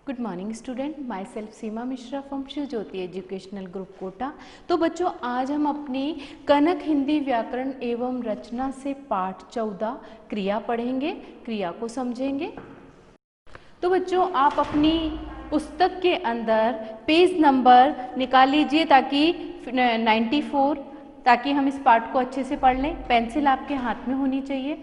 Good morning student, myself Seema Mishra from Shiv Jyoti educational group Kota. तो बच्चों, आज हम अपनी कनक हिंदी व्याकरण एवं रचना से पाठ 14 क्रिया पढ़ेंगे, क्रिया को समझेंगे। तो बच्चों, आप अपनी पुस्तक के अंदर पेज नंबर निकाल लीजिए ताकि 94, ताकि हम इस पाठ को अच्छे से पढ़ लें। पेंसिल आपके हाथ में होनी चाहिए।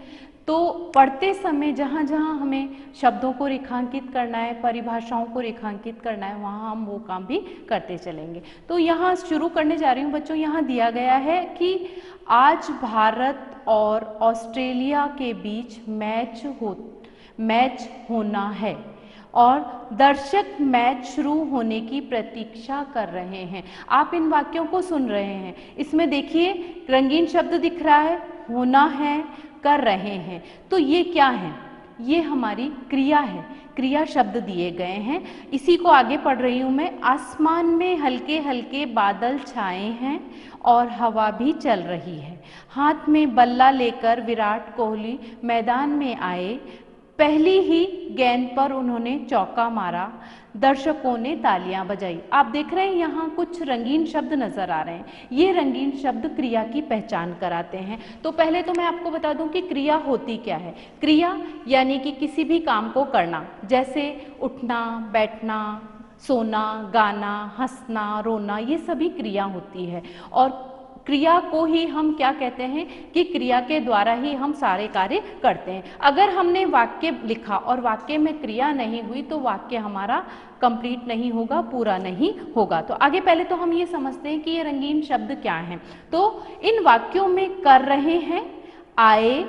तो पढ़ते समय जहाँ जहाँ हमें शब्दों को रेखांकित करना है, परिभाषाओं को रेखांकित करना है, वहाँ हम वो काम भी करते चलेंगे। तो यहाँ शुरू करने जा रही हूँ बच्चों। यहाँ दिया गया है कि आज भारत और ऑस्ट्रेलिया के बीच मैच होना है और दर्शक मैच शुरू होने की प्रतीक्षा कर रहे हैं। आप इन वाक्यों को सुन रहे हैं। इसमें देखिए रंगीन शब्द दिख रहा है, होना है, कर रहे हैं। तो ये क्या है? ये हमारी क्रिया है। क्रिया शब्द दिए गए हैं, इसी को आगे पढ़ रही हूँ मैं। आसमान में हल्के हल्के बादल छाए हैं और हवा भी चल रही है। हाथ में बल्ला लेकर विराट कोहली मैदान में आए। पहली ही गेंद पर उन्होंने चौका मारा। दर्शकों ने तालियां बजाई। आप देख रहे हैं यहाँ कुछ रंगीन शब्द नजर आ रहे हैं। ये रंगीन शब्द क्रिया की पहचान कराते हैं। तो पहले तो मैं आपको बता दूं कि क्रिया होती क्या है। क्रिया यानी कि किसी भी काम को करना, जैसे उठना, बैठना, सोना, गाना, हंसना, रोना, ये सभी क्रिया होती है। और क्रिया को ही हम क्या कहते हैं कि क्रिया के द्वारा ही हम सारे कार्य करते हैं। अगर हमने वाक्य लिखा और वाक्य में क्रिया नहीं हुई तो वाक्य हमारा कंप्लीट नहीं होगा, पूरा नहीं होगा। तो आगे पहले तो हम ये समझते हैं कि ये रंगीन शब्द क्या हैं। तो इन वाक्यों में कर रहे हैं, आए,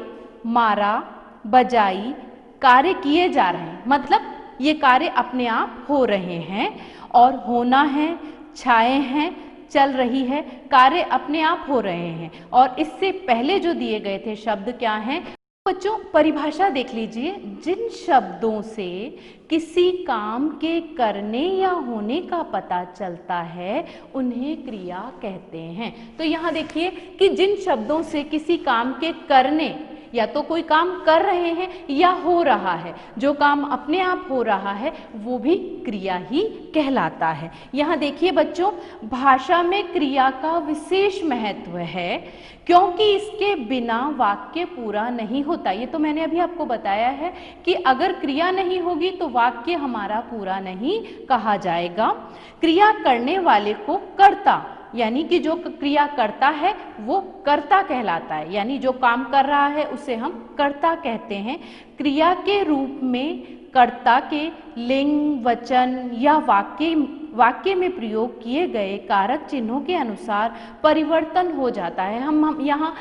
मारा, बजाई, कार्य किए जा रहे हैं, मतलब ये कार्य अपने आप हो रहे हैं। और होना है, छाए हैं, चल रही है, कार्य अपने आप हो रहे हैं। और इससे पहले जो दिए गए थे शब्द क्या हैं बच्चों? परिभाषा देख लीजिए। जिन शब्दों से किसी काम के करने या होने का पता चलता है उन्हें क्रिया कहते हैं। तो यहाँ देखिए कि जिन शब्दों से किसी काम के करने, या तो कोई काम कर रहे हैं या हो रहा है, जो काम अपने आप हो रहा है वो भी क्रिया ही कहलाता है। यहाँ देखिए बच्चों, भाषा में क्रिया का विशेष महत्व है क्योंकि इसके बिना वाक्य पूरा नहीं होता। ये तो मैंने अभी आपको बताया है कि अगर क्रिया नहीं होगी तो वाक्य हमारा पूरा नहीं कहा जाएगा। क्रिया करने वाले को कर्ता, यानी कि जो क्रिया करता है वो कर्ता कहलाता है, यानी जो काम कर रहा है उसे हम कर्ता कहते हैं। क्रिया के रूप में कर्ता के लिंग, वचन या वाक्य में प्रयोग किए गए कारक चिन्हों के अनुसार परिवर्तन हो जाता है। हम यहाँ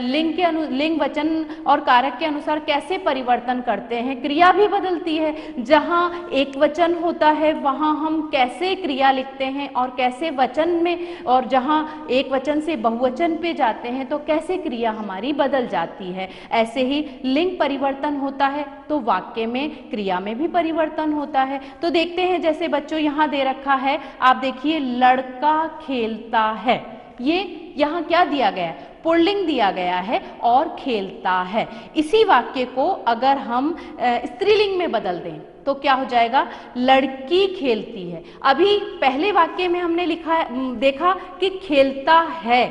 लिंग, वचन और कारक के अनुसार कैसे परिवर्तन करते हैं? क्रिया भी बदलती है। जहाँ एक वचन होता है वहाँ हम कैसे क्रिया लिखते हैं और कैसे वचन में, और जहाँ एक वचन से बहुवचन पे जाते हैं तो कैसे क्रिया हमारी बदल जाती है। ऐसे ही लिंग परिवर्तन होता है तो वाक्य में, क्रिया में भी परिवर्तन होता है। तो देखते हैं, जैसे बच्चों यहाँ दे रखा है, आप देखिए लड़का खेलता है। ये यहाँ क्या दिया गया है? पुल्लिंग दिया गया है और खेलता है। इसी वाक्य को अगर हम स्त्रीलिंग में बदल दें तो क्या हो जाएगा? लड़की खेलती है। अभी पहले वाक्य में हमने देखा कि खेलता है,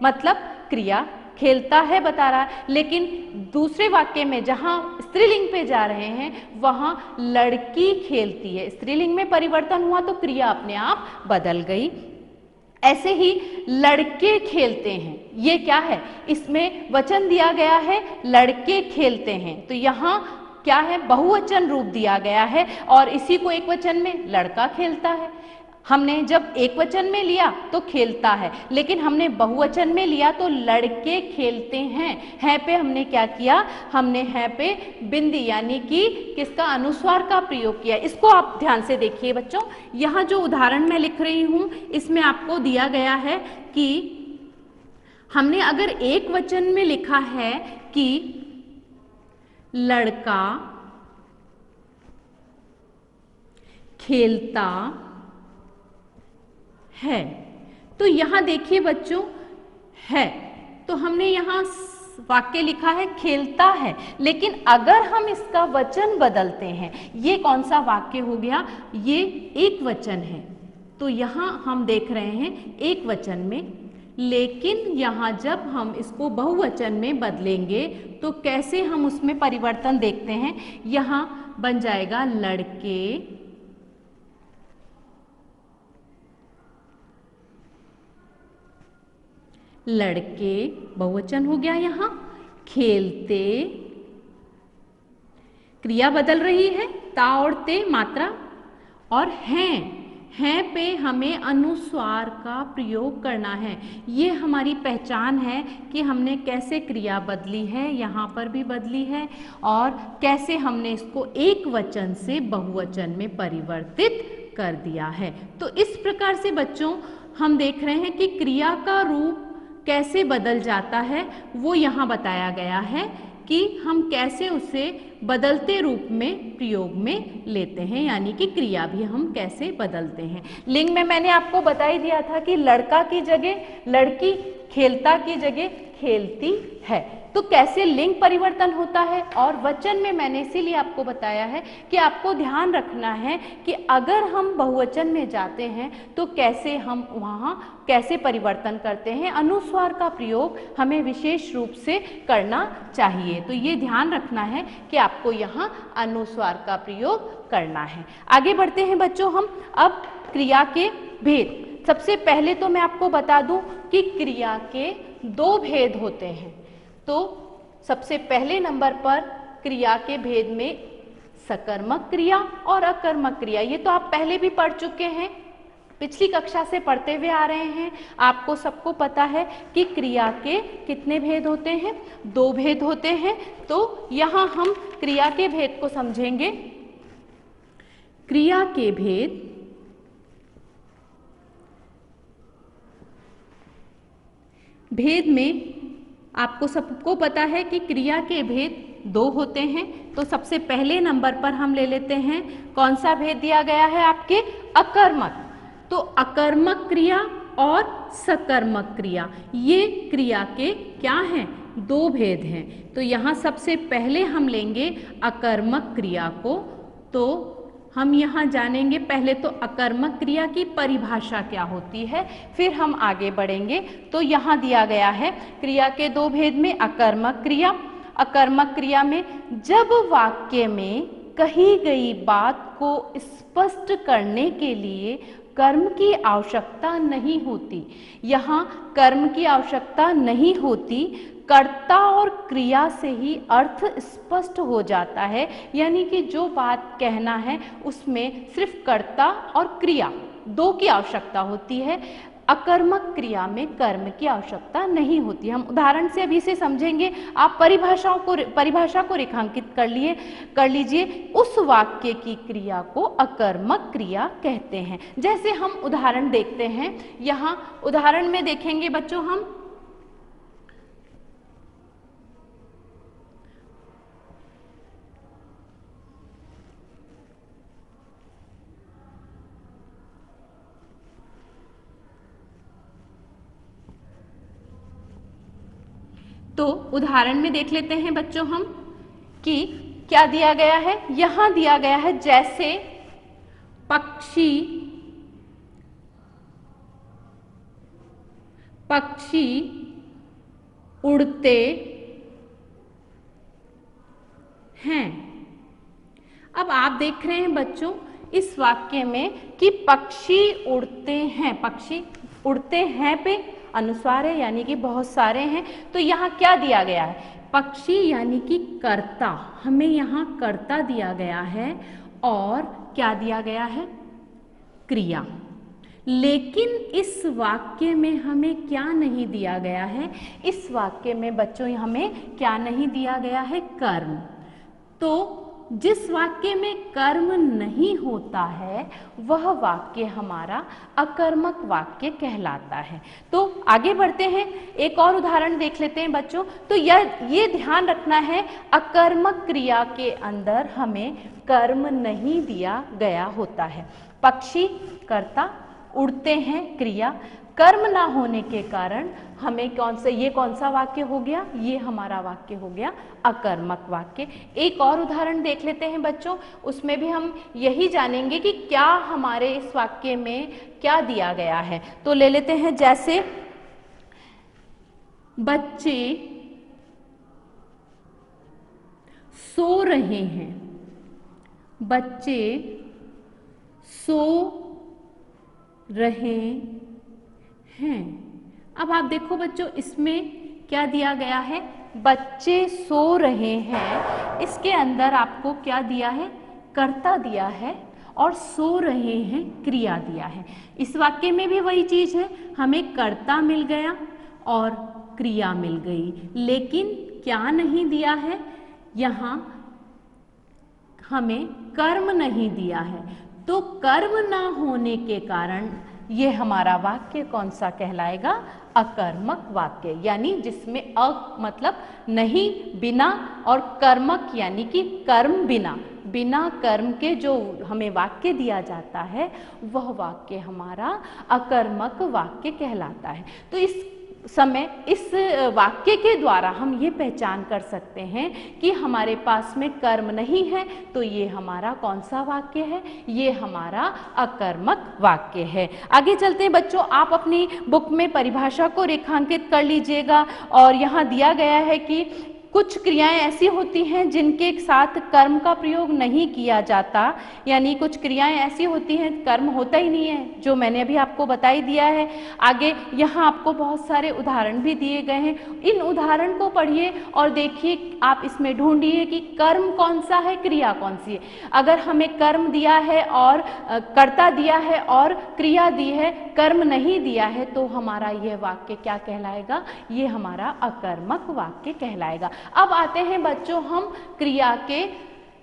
मतलब क्रिया खेलता है बता रहा है, लेकिन दूसरे वाक्य में जहां स्त्रीलिंग पे जा रहे हैं वहां लड़की खेलती है। स्त्रीलिंग में परिवर्तन हुआ तो क्रिया अपने आप बदल गई। ऐसे ही लड़के खेलते हैं, ये क्या है? इसमें वचन दिया गया है लड़के खेलते हैं, तो यहाँ क्या है? बहुवचन रूप दिया गया है और इसी को एक वचन में लड़का खेलता है। हमने जब एक वचन में लिया तो खेलता है, लेकिन हमने बहुवचन में लिया तो लड़के खेलते हैं। है पे हमने क्या किया? हमने है पे बिंदी यानी कि किसका? अनुस्वार का प्रयोग किया। इसको आप ध्यान से देखिए बच्चों। यहाँ जो उदाहरण मैं लिख रही हूँ इसमें आपको दिया गया है कि हमने अगर एक वचन में लिखा है कि लड़का खेलता है, तो यहाँ देखिए बच्चों है, तो हमने यहाँ वाक्य लिखा है खेलता है, लेकिन अगर हम इसका वचन बदलते हैं, ये कौन सा वाक्य हो गया, ये एक वचन है, तो यहाँ हम देख रहे हैं एक वचन में, लेकिन यहाँ जब हम इसको बहुवचन में बदलेंगे तो कैसे हम उसमें परिवर्तन देखते हैं। यहाँ बन जाएगा लड़के, लड़के बहुवचन हो गया, यहाँ खेलते, क्रिया बदल रही है, ता और ते मात्रा, और हैं पे हमें अनुस्वार का प्रयोग करना है। ये हमारी पहचान है कि हमने कैसे क्रिया बदली है, यहाँ पर भी बदली है, और कैसे हमने इसको एक वचन से बहुवचन में परिवर्तित कर दिया है। तो इस प्रकार से बच्चों हम देख रहे हैं कि क्रिया का रूप कैसे बदल जाता है, वो यहाँ बताया गया है कि हम कैसे उसे बदलते रूप में प्रयोग में लेते हैं, यानी कि क्रिया भी हम कैसे बदलते हैं। लिंग में मैंने आपको बता ही दिया था कि लड़का की जगह लड़की, खेलता की जगह खेलती है। तो कैसे लिंग परिवर्तन होता है, और वचन में मैंने इसीलिए आपको बताया है कि आपको ध्यान रखना है कि अगर हम बहुवचन में जाते हैं तो कैसे हम वहाँ कैसे परिवर्तन करते हैं, अनुस्वार का प्रयोग हमें विशेष रूप से करना चाहिए। तो ये ध्यान रखना है कि आपको यहाँ अनुस्वार का प्रयोग करना है। आगे बढ़ते हैं बच्चों हम अब क्रिया के भेद। सबसे पहले तो मैं आपको बता दूं कि क्रिया के दो भेद होते हैं। तो सबसे पहले नंबर पर क्रिया के भेद में सकर्मक क्रिया और अकर्मक क्रिया, ये तो आप पहले भी पढ़ चुके हैं, पिछली कक्षा से पढ़ते हुए आ रहे हैं। आपको सबको पता है कि क्रिया के कितने भेद होते हैं, दो भेद होते हैं। तो यहाँ हम क्रिया के भेद को समझेंगे। क्रिया के भेद, भेद में आपको सबको पता है कि क्रिया के भेद दो होते हैं। तो सबसे पहले नंबर पर हम ले लेते हैं, कौन सा भेद दिया गया है आपके, अकर्मक। तो अकर्मक क्रिया और सकर्मक क्रिया, ये क्रिया के क्या हैं, दो भेद हैं। तो यहाँ सबसे पहले हम लेंगे अकर्मक क्रिया को। तो हम यहाँ जानेंगे पहले तो अकर्मक क्रिया की परिभाषा क्या होती है, फिर हम आगे बढ़ेंगे। तो यहाँ दिया गया है क्रिया के दो भेद में अकर्मक क्रिया। अकर्मक क्रिया में जब वाक्य में कही गई बात को स्पष्ट करने के लिए कर्म की आवश्यकता नहीं होती, यहाँ कर्म की आवश्यकता नहीं होती, कर्ता और क्रिया से ही अर्थ स्पष्ट हो जाता है। यानी कि जो बात कहना है उसमें सिर्फ कर्ता और क्रिया दो की आवश्यकता होती है। अकर्मक क्रिया में कर्म की आवश्यकता नहीं होती। हम उदाहरण से अभी से समझेंगे। आप परिभाषा को रेखांकित कर लीजिए। उस वाक्य की क्रिया को अकर्मक क्रिया कहते हैं। जैसे हम उदाहरण देखते हैं, यहाँ उदाहरण में देखेंगे बच्चों हम, तो उदाहरण में देख लेते हैं बच्चों हम कि क्या दिया गया है। यहां दिया गया है जैसे पक्षी उड़ते हैं। अब आप देख रहे हैं बच्चों इस वाक्य में कि पक्षी उड़ते हैं, पक्षी उड़ते हैं पे अनुस्वार है, यानी कि बहुत सारे हैं। तो यहाँ क्या दिया गया है, पक्षी यानी कि कर्ता, हमें यहाँ कर्ता दिया गया है, और क्या दिया गया है, क्रिया। लेकिन इस वाक्य में हमें क्या नहीं दिया गया है, इस वाक्य में बच्चों हमें क्या नहीं दिया गया है, कर्म। तो जिस वाक्य में कर्म नहीं होता है वह वाक्य हमारा अकर्मक वाक्य कहलाता है। तो आगे बढ़ते हैं, एक और उदाहरण देख लेते हैं बच्चों। तो ये ध्यान रखना है, अकर्मक क्रिया के अंदर हमें कर्म नहीं दिया गया होता है। पक्षी कर्ता उड़ते हैं क्रिया, कर्म ना होने के कारण हमें कौन सा वाक्य हो गया, ये हमारा वाक्य हो गया अकर्मक वाक्य। एक और उदाहरण देख लेते हैं बच्चों, उसमें भी हम यही जानेंगे कि क्या हमारे इस वाक्य में क्या दिया गया है। तो ले लेते हैं, जैसे बच्चे सो रहे हैं, बच्चे सो रहे हैं। अब आप देखो बच्चों, इसमें क्या दिया गया है, बच्चे सो रहे हैं, इसके अंदर आपको क्या दिया है, कर्ता दिया है और सो रहे हैं क्रिया दिया है। इस वाक्य में भी वही चीज है, हमें कर्ता मिल गया और क्रिया मिल गई, लेकिन क्या नहीं दिया है, यहाँ हमें कर्म नहीं दिया है। तो कर्म ना होने के कारण ये हमारा वाक्य कौन सा कहलाएगा, अकर्मक वाक्य, यानी जिसमें अ मतलब नहीं, बिना, और कर्मक यानी कि कर्म बिना, बिना कर्म के जो हमें वाक्य दिया जाता है वह वाक्य हमारा अकर्मक वाक्य कहलाता है। तो इस समय इस वाक्य के द्वारा हम ये पहचान कर सकते हैं कि हमारे पास में कर्म नहीं है, तो ये हमारा कौन सा वाक्य है, ये हमारा अकर्मक वाक्य है। आगे चलते हैं बच्चों, आप अपनी बुक में परिभाषा को रेखांकित कर लीजिएगा और यहाँ दिया गया है कि कुछ क्रियाएं ऐसी होती हैं जिनके साथ कर्म का प्रयोग नहीं किया जाता, यानी कुछ क्रियाएं ऐसी होती हैं कर्म होता ही नहीं है, जो मैंने अभी आपको बता ही दिया है। आगे यहाँ आपको बहुत सारे उदाहरण भी दिए गए हैं, इन उदाहरण को पढ़िए और देखिए, आप इसमें ढूंढिए कि कर्म कौन सा है, क्रिया कौन सी है। अगर हमें कर्म दिया है और कर्ता दिया है और क्रिया दी है, कर्म नहीं दिया है, तो हमारा यह वाक्य क्या कहलाएगा, ये हमारा अकर्मक वाक्य कहलाएगा। अब आते हैं बच्चों हम क्रिया के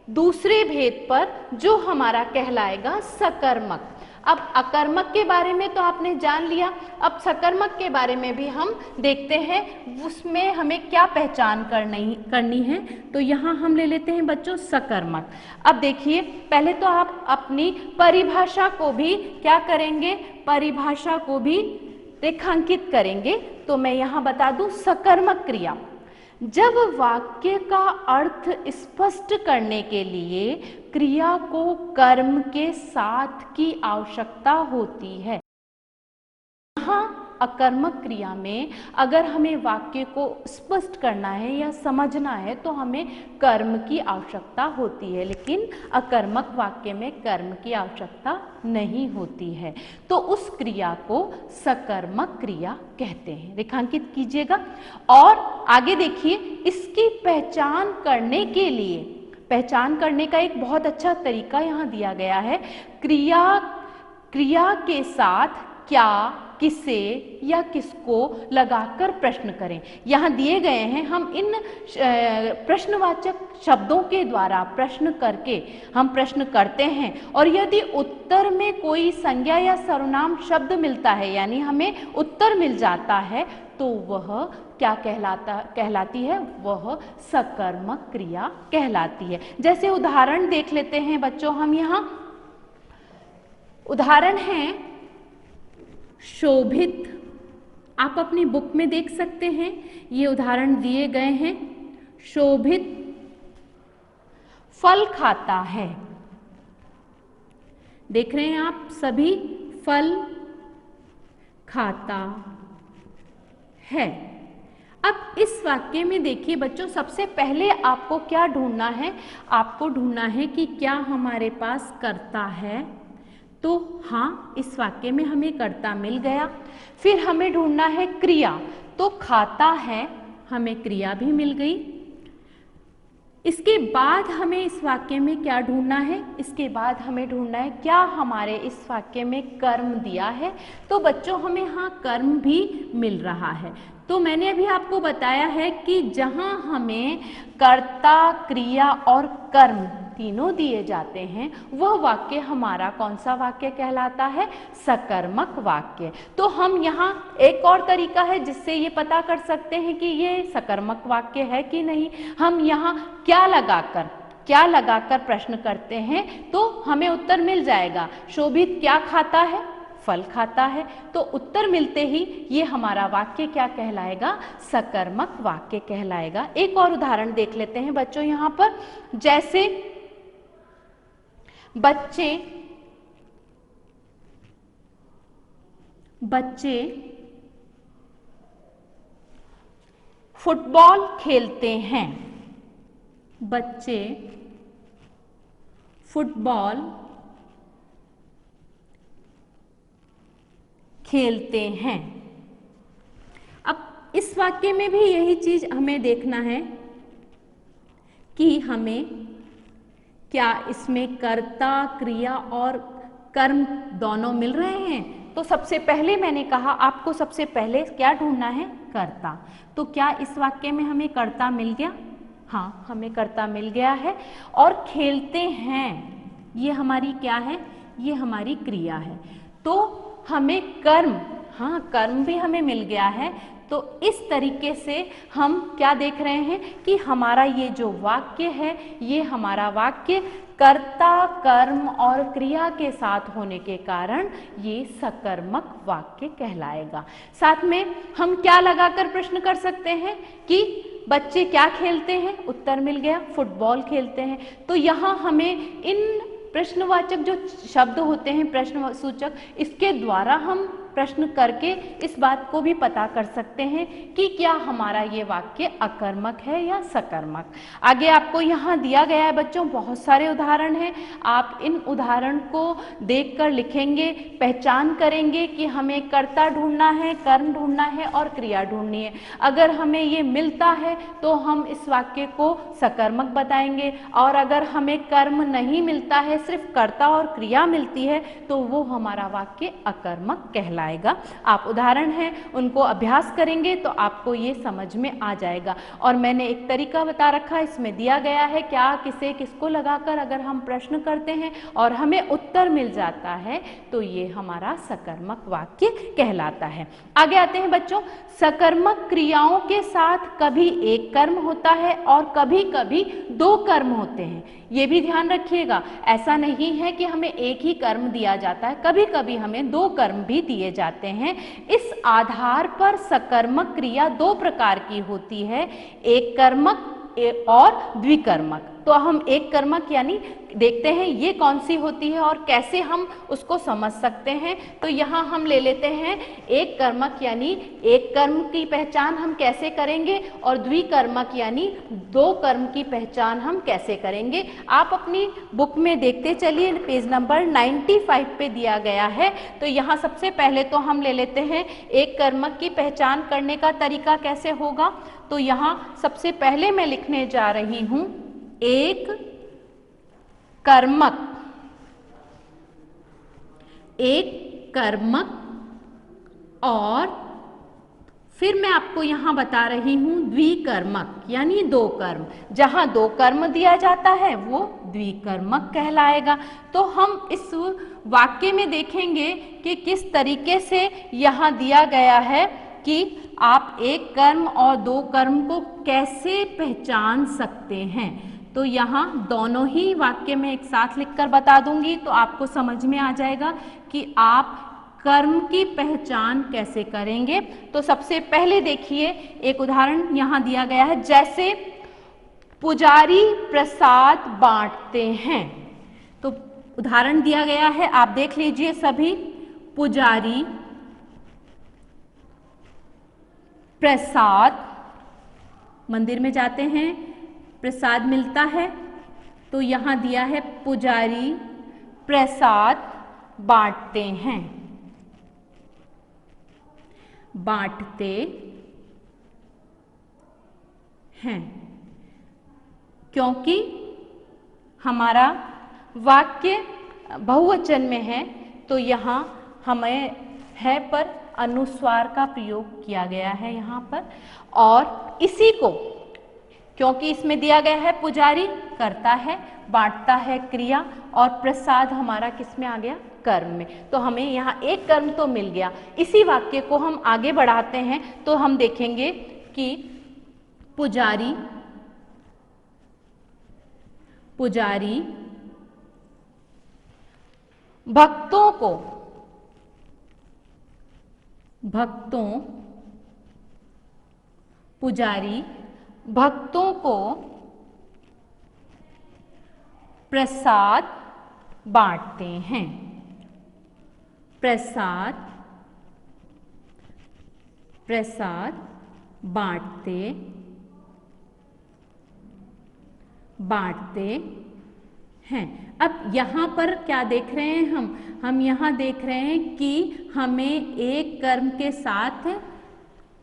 दूसरे भेद पर, जो हमारा कहलाएगा सकर्मक। अब अकर्मक के बारे में तो आपने जान लिया, अब सकर्मक के बारे में भी हम देखते हैं, उसमें हमें क्या पहचान करनी है। तो यहाँ हम ले लेते हैं बच्चों सकर्मक। अब देखिए, पहले तो आप अपनी परिभाषा को भी क्या करेंगे, परिभाषा को भी रेखांकित करेंगे। तो मैं यहाँ बता दूं, सकर्मक क्रिया जब वाक्य का अर्थ स्पष्ट करने के लिए क्रिया को कर्म के साथ की आवश्यकता होती है। यहाँ अकर्मक क्रिया में अगर हमें वाक्य को स्पष्ट करना है या समझना है तो हमें कर्म की आवश्यकता होती है, लेकिन अकर्मक वाक्य में कर्म की आवश्यकता नहीं होती है, तो उस क्रिया को सकर्मक क्रिया कहते हैं। रेखांकित कीजिएगा और आगे देखिए, इसकी पहचान करने के लिए, पहचान करने का एक बहुत अच्छा तरीका यहाँ दिया गया है। क्रिया के साथ क्या, किसे या किसको लगाकर प्रश्न करें। यहाँ दिए गए हैं, हम इन प्रश्नवाचक शब्दों के द्वारा प्रश्न करके हम प्रश्न करते हैं, और यदि उत्तर में कोई संज्ञा या सर्वनाम शब्द मिलता है, यानी हमें उत्तर मिल जाता है, तो वह क्या कहलाती है, वह सकर्मक क्रिया कहलाती है। जैसे उदाहरण देख लेते हैं बच्चों हम यहाँ, उदाहरण है शोभित, आप अपनी बुक में देख सकते हैं, ये उदाहरण दिए गए हैं। शोभित फल खाता है, देख रहे हैं आप सभी, फल खाता है। अब इस वाक्य में देखिए बच्चों, सबसे पहले आपको क्या ढूंढना है, आपको ढूंढना है कि क्या हमारे पास कर्ता है। तो हाँ, इस वाक्य में हमें कर्ता मिल गया। फिर हमें ढूंढना है क्रिया, तो खाता है, हमें क्रिया भी मिल गई। इसके बाद हमें इस वाक्य में क्या ढूंढना है, इसके बाद हमें ढूंढना है क्या हमारे इस वाक्य में कर्म दिया है। तो बच्चों हमें हाँ कर्म भी मिल रहा है। तो मैंने अभी आपको बताया है कि जहां हमें कर्ता, क्रिया और कर्म तीनों दिए जाते हैं, वह वाक्य हमारा कौन सा वाक्य कहलाता है, सकर्मक वाक्य। तो हम यहाँ एक और तरीका है जिससे ये पता कर सकते हैं कि ये सकर्मक वाक्य है कि नहीं। हम यहाँ क्या लगाकर प्रश्न करते हैं तो हमें उत्तर मिल जाएगा। शोभित क्या खाता है, फल खाता है। तो उत्तर मिलते ही ये हमारा वाक्य क्या कहलाएगा? सकर्मक वाक्य कहलाएगा। एक और उदाहरण देख लेते हैं बच्चों यहाँ पर, जैसे बच्चे फुटबॉल खेलते हैं। बच्चे फुटबॉल खेलते हैं। अब इस वाक्य में भी यही चीज हमें देखना है कि हमें क्या इसमें कर्ता, क्रिया और कर्म दोनों मिल रहे हैं। तो सबसे पहले मैंने कहा आपको सबसे पहले क्या ढूंढना है? कर्ता। तो क्या इस वाक्य में हमें कर्ता मिल गया? हाँ, हमें कर्ता मिल गया है। और खेलते हैं ये हमारी क्या है? ये हमारी क्रिया है। तो हमें कर्म, हाँ कर्म भी हमें मिल गया है। तो इस तरीके से हम क्या देख रहे हैं कि हमारा ये जो वाक्य है, ये हमारा वाक्य कर्ता, कर्म और क्रिया के साथ होने के कारण ये सकर्मक वाक्य कहलाएगा। साथ में हम क्या लगाकर प्रश्न कर सकते हैं कि बच्चे क्या खेलते हैं? उत्तर मिल गया, फुटबॉल खेलते हैं। तो यहाँ हमें इन प्रश्नवाचक जो शब्द होते हैं, प्रश्नसूचक, इसके द्वारा हम प्रश्न करके इस बात को भी पता कर सकते हैं कि क्या हमारा ये वाक्य अकर्मक है या सकर्मक। आगे आपको यहाँ दिया गया है बच्चों, बहुत सारे उदाहरण हैं। आप इन उदाहरण को देखकर लिखेंगे, पहचान करेंगे कि हमें कर्ता ढूंढना है, कर्म ढूंढना है और क्रिया ढूंढनी है। अगर हमें ये मिलता है तो हम इस वाक्य को सकर्मक बताएंगे, और अगर हमें कर्म नहीं मिलता है, सिर्फ कर्ता और क्रिया मिलती है, तो वो हमारा वाक्य अकर्मक कहलाएगा। आप उदाहरण हैं उनको अभ्यास करेंगे तो आपको ये समझ में आ जाएगा। और मैंने एक तरीका बता रखा, इसमें दिया गया है क्या किसे किसको लगाकर अगर हम प्रश्न करते हैं और हमें उत्तर मिल जाता है तो ये हमारा सकर्मक वाक्य कहलाता है। आगे आते हैं बच्चों, सकर्मक क्रियाओं के साथ कभी एक कर्म होता है और कभी कभी दो कर्म होते हैं। ये भी ध्यान रखिएगा, ऐसा नहीं है कि हमें एक ही कर्म दिया जाता है, कभी कभी हमें दो कर्म भी दिए जाते हैं। इस आधार पर सकर्मक क्रिया दो प्रकार की होती है, एक कर्मक और द्विकर्मक। तो हम एक कर्मक यानी देखते हैं ये कौन सी होती है और कैसे हम उसको समझ सकते हैं। तो यहाँ हम ले लेते हैं एक कर्मक यानी एक कर्म की पहचान हम कैसे करेंगे, और द्विकर्मक यानी दो कर्म की पहचान हम कैसे करेंगे। आप अपनी बुक में देखते चलिए, पेज नंबर 95 पे दिया गया है। तो यहाँ सबसे पहले तो हम ले लेते हैं एक कर्मक की पहचान करने का तरीका कैसे होगा। तो यहाँ सबसे पहले मैं लिखने जा रही हूँ एक कर्मक, एक कर्मक, और फिर मैं आपको यहां बता रही हूं द्विकर्मक यानी दो कर्म। जहां दो कर्म दिया जाता है वो द्विकर्मक कहलाएगा। तो हम इस वाक्य में देखेंगे कि किस तरीके से यहां दिया गया है कि आप एक कर्म और दो कर्म को कैसे पहचान सकते हैं। तो यहाँ दोनों ही वाक्य में एक साथ लिखकर बता दूंगी तो आपको समझ में आ जाएगा कि आप कर्म की पहचान कैसे करेंगे। तो सबसे पहले देखिए एक उदाहरण यहाँ दिया गया है, जैसे पुजारी प्रसाद बांटते हैं। तो उदाहरण दिया गया है, आप देख लीजिए सभी। पुजारी प्रसाद, मंदिर में जाते हैं प्रसाद मिलता है, तो यहाँ दिया है पुजारी प्रसाद बांटते हैं, बांटते हैं। क्योंकि हमारा वाक्य बहुवचन में है तो यहाँ हमें है पर अनुस्वार का प्रयोग किया गया है यहाँ पर। और इसी को क्योंकि इसमें दिया गया है पुजारी करता है, बांटता है क्रिया, और प्रसाद हमारा किस में आ गया? कर्म में। तो हमें यहाँ एक कर्म तो मिल गया। इसी वाक्य को हम आगे बढ़ाते हैं तो हम देखेंगे कि पुजारी भक्तों को भक्तों, पुजारी भक्तों को प्रसाद बांटते हैं। प्रसाद बांटते हैं। अब यहाँ पर क्या देख रहे हैं हम यहाँ देख रहे हैं कि हमें एक कर्म के साथ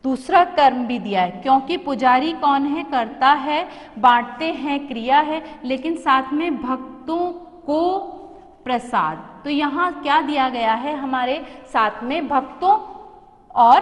दूसरा कर्म भी दिया है, क्योंकि पुजारी कौन है? कर्ता है, बांटते हैं क्रिया है, लेकिन साथ में भक्तों को प्रसाद। तो यहाँ क्या दिया गया है? हमारे साथ में भक्तों और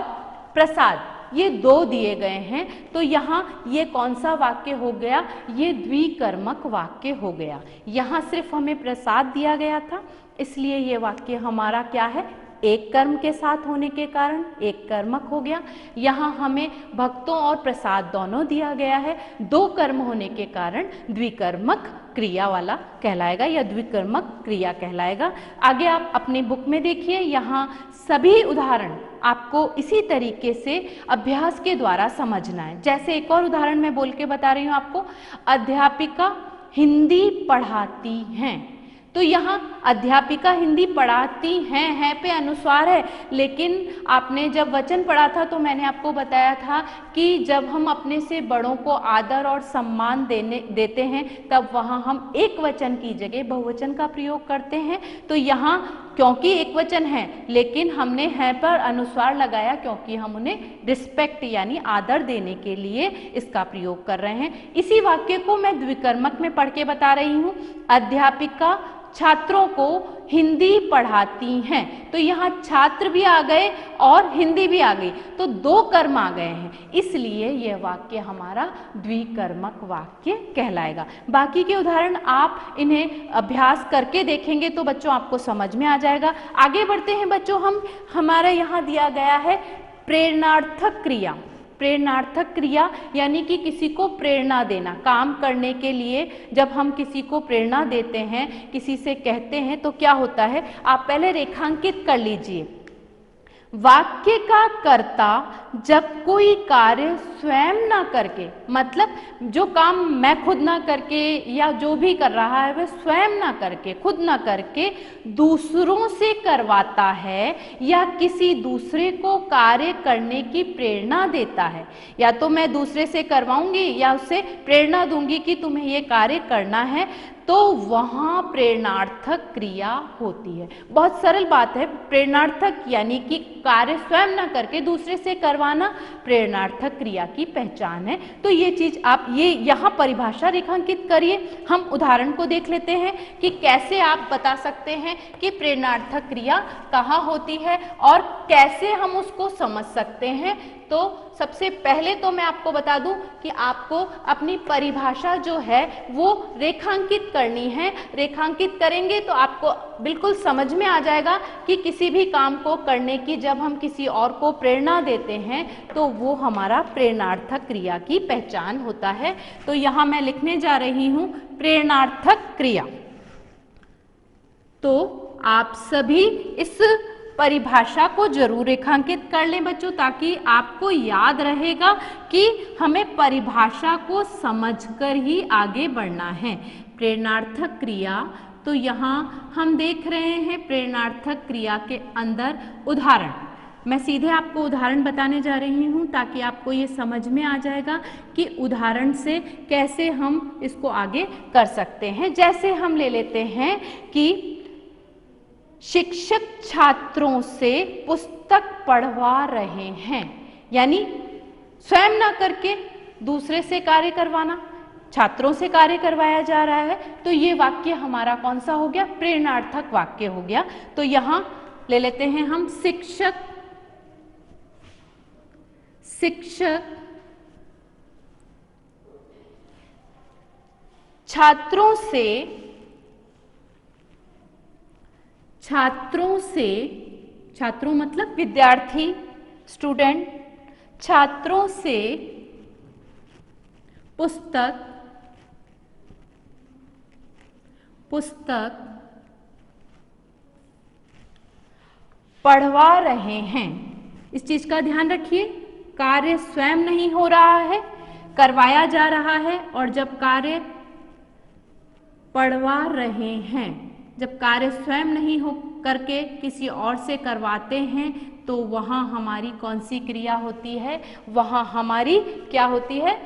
प्रसाद, ये दो दिए गए हैं। तो यहाँ ये कौन सा वाक्य हो गया? ये द्विकर्मक वाक्य हो गया। यहाँ सिर्फ हमें प्रसाद दिया गया था, इसलिए ये वाक्य हमारा क्या है? एक कर्म के साथ होने के कारण एक कर्मक हो गया। यहाँ हमें भक्तों और प्रसाद दोनों दिया गया है, दो कर्म होने के कारण द्विकर्मक क्रिया वाला कहलाएगा या द्विकर्मक क्रिया कहलाएगा। आगे आप अपनी बुक में देखिए, यहाँ सभी उदाहरण आपको इसी तरीके से अभ्यास के द्वारा समझना है। जैसे एक और उदाहरण मैं बोल के बता रही हूँ आपको, अध्यापिका हिंदी पढ़ाती हैं। तो यहाँ अध्यापिका हिंदी पढ़ाती हैं, है पे अनुस्वार है, लेकिन आपने जब वचन पढ़ा था तो मैंने आपको बताया था कि जब हम अपने से बड़ों को आदर और सम्मान देते हैं तब वहाँ हम एक वचन की जगह बहुवचन का प्रयोग करते हैं। तो यहाँ क्योंकि एक वचन है, लेकिन हमने है पर अनुस्वार लगाया क्योंकि हम उन्हें रिस्पेक्ट यानी आदर देने के लिए इसका प्रयोग कर रहे हैं। इसी वाक्य को मैं द्विकर्मक में पढ़ के बता रही हूँ। अध्यापिका छात्रों को हिंदी पढ़ाती हैं। तो यहाँ छात्र भी आ गए और हिंदी भी आ गई, तो दो कर्म आ गए हैं, इसलिए यह वाक्य हमारा द्विकर्मक वाक्य कहलाएगा। बाकी के उदाहरण आप इन्हें अभ्यास करके देखेंगे तो बच्चों आपको समझ में आ जाएगा। आगे बढ़ते हैं बच्चों, हमारे यहाँ दिया गया है प्रेरणार्थक क्रिया। प्रेरणार्थक क्रिया यानी कि किसी को प्रेरणा देना काम करने के लिए। जब हम किसी को प्रेरणा देते हैं, किसी से कहते हैं, तो क्या होता है? आप पहले रेखांकित कर लीजिए। वाक्य का कर्ता जब कोई कार्य स्वयं ना करके, मतलब जो काम मैं खुद ना करके या जो भी कर रहा है वह स्वयं ना करके, खुद ना करके दूसरों से करवाता है या किसी दूसरे को कार्य करने की प्रेरणा देता है। या तो मैं दूसरे से करवाऊंगी या उससे प्रेरणा दूंगी कि तुम्हें ये कार्य करना है, तो वहाँ प्रेरणार्थक क्रिया होती है। बहुत सरल बात है। प्रेरणार्थक यानी कि कार्य स्वयं न करके दूसरे से करवाना प्रेरणार्थक क्रिया की पहचान है। तो ये चीज आप ये यहाँ परिभाषा रेखांकित करिए। हम उदाहरण को देख लेते हैं कि कैसे आप बता सकते हैं कि प्रेरणार्थक क्रिया कहाँ होती है और कैसे हम उसको समझ सकते हैं। तो सबसे पहले तो मैं आपको बता दूं कि आपको अपनी परिभाषा जो है वो रेखांकित करनी है। रेखांकित करेंगे तो आपको बिल्कुल समझ में आ जाएगा कि किसी भी काम को करने की जब हम किसी और को प्रेरणा देते हैं तो वो हमारा प्रेरणार्थक क्रिया की पहचान होता है। तो यहाँ मैं लिखने जा रही हूँ प्रेरणार्थक क्रिया। तो आप सभी इस परिभाषा को जरूर रेखांकित कर लें बच्चों, ताकि आपको याद रहेगा कि हमें परिभाषा को समझकर ही आगे बढ़ना है। प्रेरणार्थक क्रिया, तो यहाँ हम देख रहे हैं प्रेरणार्थक क्रिया के अंदर उदाहरण। मैं सीधे आपको उदाहरण बताने जा रही हूँ ताकि आपको ये समझ में आ जाएगा कि उदाहरण से कैसे हम इसको आगे कर सकते हैं। जैसे हम ले लेते हैं कि शिक्षक छात्रों से पुस्तक पढ़वा रहे हैं, यानी स्वयं ना करके दूसरे से कार्य करवाना, छात्रों से कार्य करवाया जा रहा है। तो ये वाक्य हमारा कौन सा हो गया? प्रेरणार्थक वाक्य हो गया। तो यहां ले लेते हैं हम शिक्षक छात्रों मतलब विद्यार्थी, स्टूडेंट, छात्रों से पुस्तक पढ़वा रहे हैं। इस चीज का ध्यान रखिए, कार्य स्वयं नहीं हो रहा है, करवाया जा रहा है। और जब कार्य पढ़वा रहे हैं, जब कार्य स्वयं नहीं हो करके किसी और से करवाते हैं, तो वहाँ हमारी कौन सी क्रिया होती है? वहाँ हमारी क्या होती है?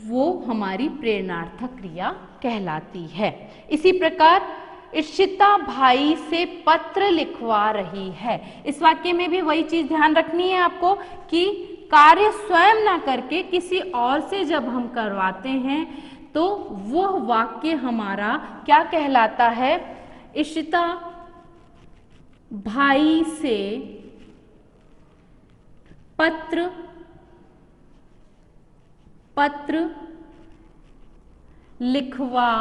वो हमारी प्रेरणार्थक क्रिया कहलाती है। इसी प्रकार इशिता भाई से पत्र लिखवा रही है। इस वाक्य में भी वही चीज ध्यान रखनी है आपको कि कार्य स्वयं ना करके किसी और से जब हम करवाते हैं तो वह वाक्य हमारा क्या कहलाता है? इशिता भाई से पत्र लिखवा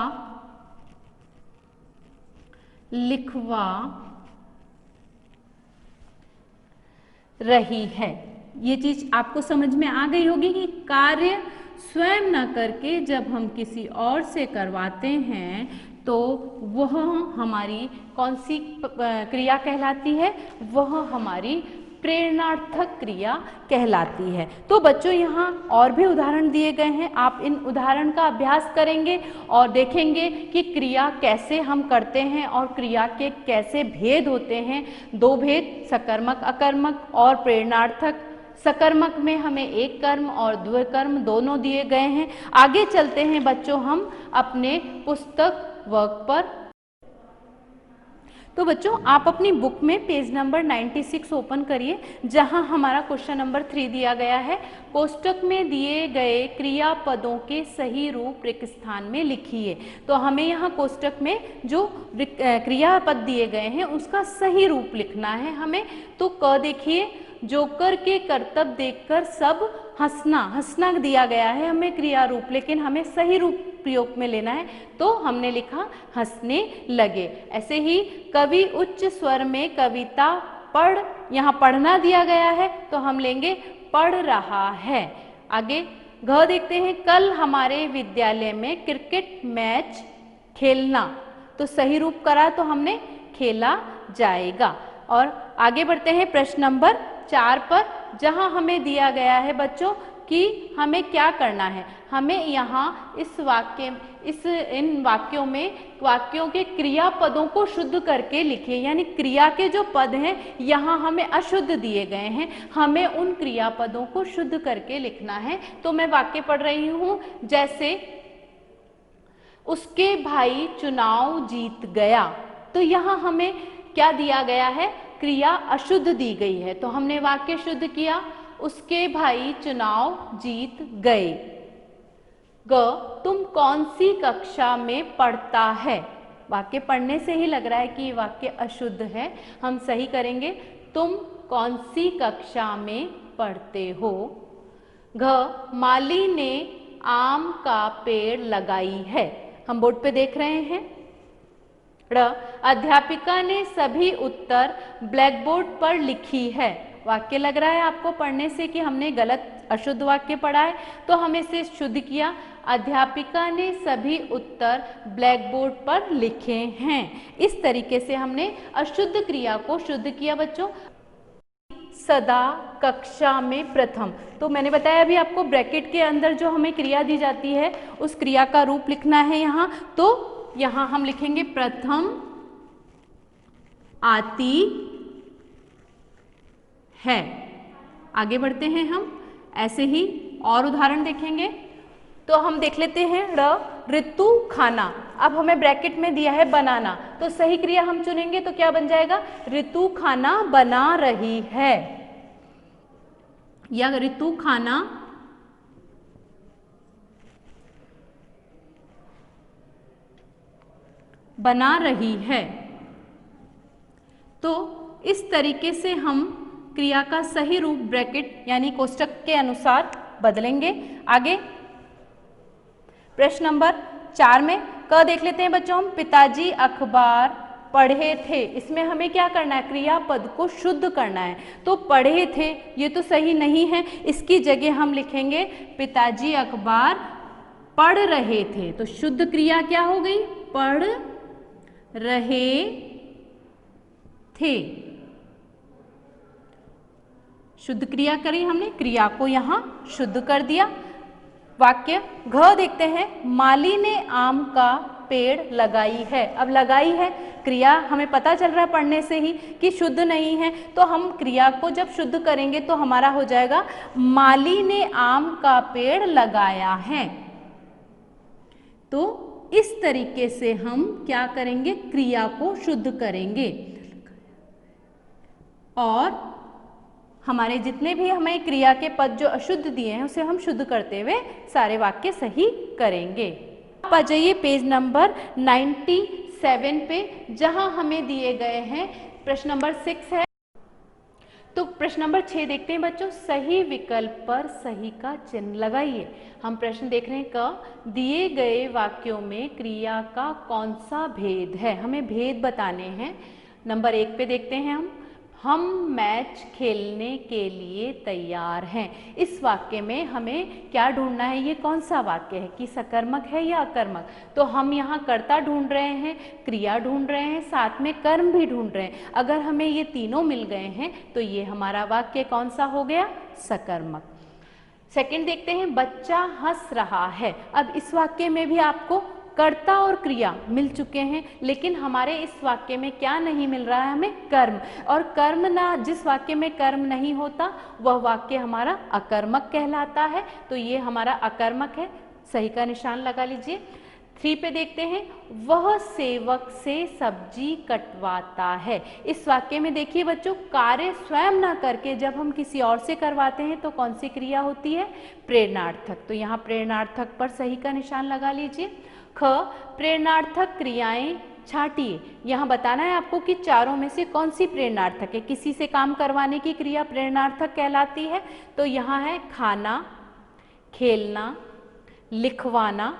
रही है। ये चीज आपको समझ में आ गई होगी कि कार्य स्वयं न करके जब हम किसी और से करवाते हैं तो वह हमारी कौन सी क्रिया कहलाती है? वह हमारी प्रेरणार्थक क्रिया कहलाती है। तो बच्चों यहाँ और भी उदाहरण दिए गए हैं, आप इन उदाहरण का अभ्यास करेंगे और देखेंगे कि क्रिया कैसे हम करते हैं और क्रिया के कैसे भेद होते हैं। दो भेद, सकर्मक अकर्मक और प्रेरणार्थक। सकर्मक में हमें एक कर्म और द्विकर्म दोनों दिए गए हैं। आगे चलते हैं बच्चों हम अपने पुस्तक वर्क पर। तो बच्चों आप अपनी बुक में पेज नंबर 96 ओपन करिए, जहां हमारा क्वेश्चन नंबर 3 दिया गया है। कोष्टक में दिए गए क्रियापदों के सही रूप रिक्त स्थान में लिखिए। तो हमें यहाँ कोष्टक में जो क्रियापद दिए गए हैं उसका सही रूप लिखना है हमें। तो क देखिए, जोकर के कर्तव्य देखकर सब हंसना दिया गया है हमें क्रिया रूप, लेकिन हमें सही रूप प्रयोग में लेना है। तो हमने लिखा हंसने लगे। ऐसे ही कवि उच्च स्वर में कविता पढ़, यहाँ पढ़ना दिया गया है तो हम लेंगे पढ़ रहा है। आगे घ देखते हैं, कल हमारे विद्यालय में क्रिकेट मैच खेलना। तो सही रूप करा तो हमने खेला जाएगा। और आगे बढ़ते हैं प्रश्न नंबर 4 पर, जहां हमें दिया गया है बच्चों कि हमें क्या करना है। हमें यहाँ इन वाक्यों में वाक्यों के क्रियापदों को शुद्ध करके लिखिए, यानी क्रिया के जो पद हैं यहाँ हमें अशुद्ध दिए गए हैं, हमें उन क्रियापदों को शुद्ध करके लिखना है। तो मैं वाक्य पढ़ रही हूँ, जैसे उसके भाई चुनाव जीत गया। तो यहाँ हमें क्या दिया गया है? क्रिया अशुद्ध दी गई है, तो हमने वाक्य शुद्ध किया, उसके भाई चुनाव जीत गए। ग, तुम कौन सी कक्षा में पढ़ता है? वाक्य पढ़ने से ही लग रहा है कि ये वाक्य अशुद्ध है, हम सही करेंगे, तुम कौन सी कक्षा में पढ़ते हो। घ, माली ने आम का पेड़ लगाई है। हम बोर्ड पे देख रहे हैं। ड़, अध्यापिका ने सभी उत्तर ब्लैक बोर्ड पर लिखी है। वाक्य लग रहा है आपको पढ़ने से कि हमने गलत अशुद्ध वाक्य पढ़ा है, तो हमें इसे शुद्ध किया। अध्यापिका ने सभी उत्तर ब्लैक बोर्ड पर लिखे हैं। इस तरीके से हमने अशुद्ध क्रिया को शुद्ध किया बच्चों। सदा कक्षा में प्रथम, तो मैंने बताया अभी आपको ब्रैकेट के अंदर जो हमें क्रिया दी जाती है उस क्रिया का रूप लिखना है यहाँ। तो यहाँ हम लिखेंगे प्रथम आती है। आगे बढ़ते हैं हम, ऐसे ही और उदाहरण देखेंगे। तो हम देख लेते हैं र, ऋतु खाना। अब हमें ब्रैकेट में दिया है बनाना, तो सही क्रिया हम चुनेंगे तो क्या बन जाएगा? ऋतु खाना बना रही है, या ऋतु खाना बना रही है। तो इस तरीके से हम क्रिया का सही रूप ब्रैकेट यानी कोष्टक के अनुसार बदलेंगे। आगे प्रश्न नंबर 4 में क देख लेते हैं बच्चों हम। पिताजी अखबार पढ़े थे, इसमें हमें क्या करना है? क्रियापद को शुद्ध करना है। तो पढ़े थे ये तो सही नहीं है, इसकी जगह हम लिखेंगे पिताजी अखबार पढ़ रहे थे। तो शुद्ध क्रिया क्या हो गई? पढ़ रहे थे। शुद्ध क्रिया करी हमने, क्रिया को यहाँ शुद्ध कर दिया। वाक्य घ देखते हैं, माली ने आम का पेड़ लगाई है। अब लगाई है क्रिया हमें पता चल रहा है पढ़ने से ही कि शुद्ध नहीं है, तो हम क्रिया को जब शुद्ध करेंगे तो हमारा हो जाएगा माली ने आम का पेड़ लगाया है। तो इस तरीके से हम क्या करेंगे, क्रिया को शुद्ध करेंगे और हमारे जितने भी हमें क्रिया के पद जो अशुद्ध दिए हैं उसे हम शुद्ध करते हुए सारे वाक्य सही करेंगे। आप आ जाइए पेज नंबर 97 पे, जहां हमें दिए गए हैं प्रश्न नंबर 6 है। तो प्रश्न नंबर 6 देखते हैं बच्चों, सही विकल्प पर सही का चिन्ह लगाइए। हम प्रश्न देख रहे हैं क, दिए गए वाक्यों में क्रिया का कौन सा भेद है, हमें भेद बताने हैं। नंबर 1 पे देखते हैं हम मैच खेलने के लिए तैयार हैं। इस वाक्य में हमें क्या ढूंढना है, ये कौन सा वाक्य है कि सकर्मक है या अकर्मक। तो हम यहाँ कर्ता ढूंढ रहे हैं, क्रिया ढूंढ रहे हैं, साथ में कर्म भी ढूंढ रहे हैं। अगर हमें ये तीनों मिल गए हैं तो ये हमारा वाक्य कौन सा हो गया, सकर्मक। सेकंड देखते हैं, बच्चा हंस रहा है। अब इस वाक्य में भी आपको कर्ता और क्रिया मिल चुके हैं, लेकिन हमारे इस वाक्य में क्या नहीं मिल रहा है, हमें कर्म। और कर्म ना, जिस वाक्य में कर्म नहीं होता वह वाक्य हमारा अकर्मक कहलाता है। तो ये हमारा अकर्मक है, सही का निशान लगा लीजिए। 3 पे देखते हैं, वह सेवक से सब्जी कटवाता है। इस वाक्य में देखिए बच्चों, कार्य स्वयं ना करके जब हम किसी और से करवाते हैं तो कौन सी क्रिया होती है, प्रेरणार्थक। तो यहाँ प्रेरणार्थक पर सही का निशान लगा लीजिए। ख, प्रेरणार्थक क्रियाएं छांटिए। यहाँ बताना है आपको कि चारों में से कौन सी प्रेरणार्थक है। किसी से काम करवाने की क्रिया प्रेरणार्थक कहलाती है। तो यहाँ है खाना, खेलना, लिखवाना,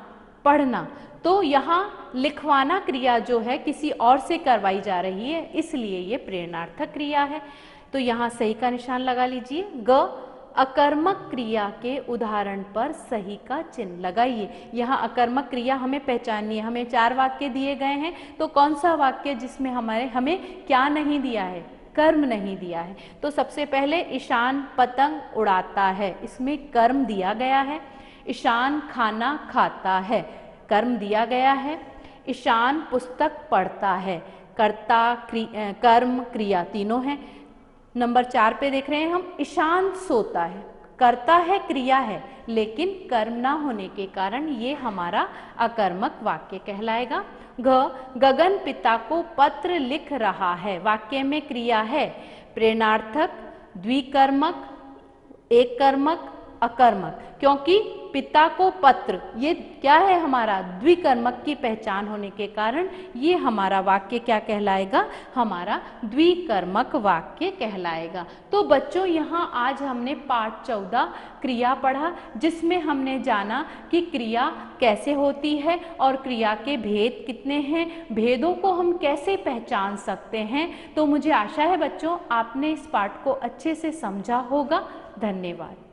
पढ़ना। तो यहाँ लिखवाना क्रिया जो है किसी और से करवाई जा रही है, इसलिए ये प्रेरणार्थक क्रिया है। तो यहाँ सही का निशान लगा लीजिए। ग, अकर्मक क्रिया के उदाहरण पर सही का चिन्ह लगाइए। यहाँ अकर्मक क्रिया हमें पहचाननी है। हमें 4 वाक्य दिए गए हैं, तो कौन सा वाक्य जिसमें हमें क्या नहीं दिया है, कर्म नहीं दिया है। तो सबसे पहले ईशान पतंग उड़ाता है, इसमें कर्म दिया गया है। ईशान खाना खाता है, कर्म दिया गया है। ईशान पुस्तक पढ़ता है, कर्ता कर्म क्रिया तीनों हैं। नंबर 4 पे देख रहे हैं हम, ईशान सोता है, कर्ता है क्रिया है, लेकिन कर्म ना होने के कारण ये हमारा अकर्मक वाक्य कहलाएगा। घ, गगन पिता को पत्र लिख रहा है। वाक्य में क्रिया है प्रेरणार्थक, द्विकर्मक, एक कर्मक, अकर्मक। क्योंकि पिता को पत्र, ये क्या है हमारा द्विकर्मक की पहचान होने के कारण ये हमारा वाक्य क्या कहलाएगा, हमारा द्विकर्मक वाक्य कहलाएगा। तो बच्चों यहाँ आज हमने पाठ 14 क्रिया पढ़ा, जिसमें हमने जाना कि क्रिया कैसे होती है और क्रिया के भेद कितने हैं, भेदों को हम कैसे पहचान सकते हैं। तो मुझे आशा है बच्चों आपने इस पाठ को अच्छे से समझा होगा। धन्यवाद।